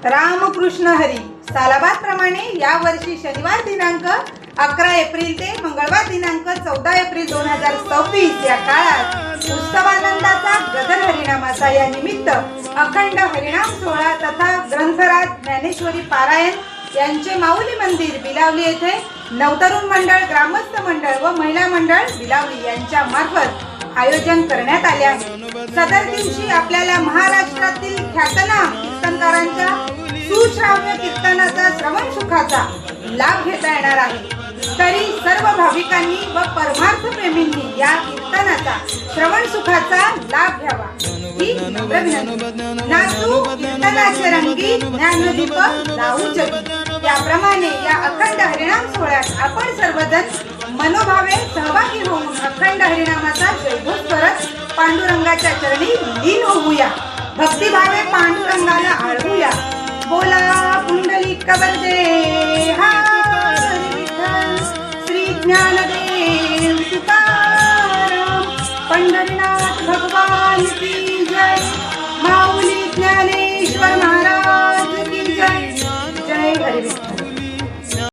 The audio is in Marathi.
रामकृष्ण हरी. सालाबादप्रमाणे यावर्षी शनिवार दिनांक 11 एप्रिल ते मंगळवार दिनांक 14 एप्रिल 2026 या काळात उत्सवानंदाचा गदर हरिनामाचा या निमित्त अखंड हरिनाम सोहळा तथा ग्रंथराज ज्ञानेश्वरी पारायण यांचे माऊली मंदिर बिलावली येथे नवतरुण मंडळ, ग्रामस्थ मंडळ व महिला मंडळ बिलावली यांच्या मार्फत आयोजन करण्यात आले आहे. सदर दिवशी आपल्याला महाराष्ट्रातील ख्यातनाम कीर्तनकारांच्या सुश्राव्य कीर्तनाचा श्रवण सुखाचा लाभ घेता येणार आहे. तरी सर्व भाविकांनी व परमार्थ प्रेमींनी या कीर्तनाचा श्रवण सुखाचा लाभ घ्यावा ही नम्र विनंती. नाचू कीर्तनाचे रंगी, ज्ञानदीप लावू जगी. त्याप्रमाणे या अखंड हरिनाम सोहळ्यात आपण सर्वजण मनोभावे सहभागी होऊन अखंड हरिनामाचा जयघोष करत पांडुरंगाच्या चरणी लीन होऊया. भक्तिभावे पांडुरंगाला आळवूया. बोला पुंडलिक वरदे हा.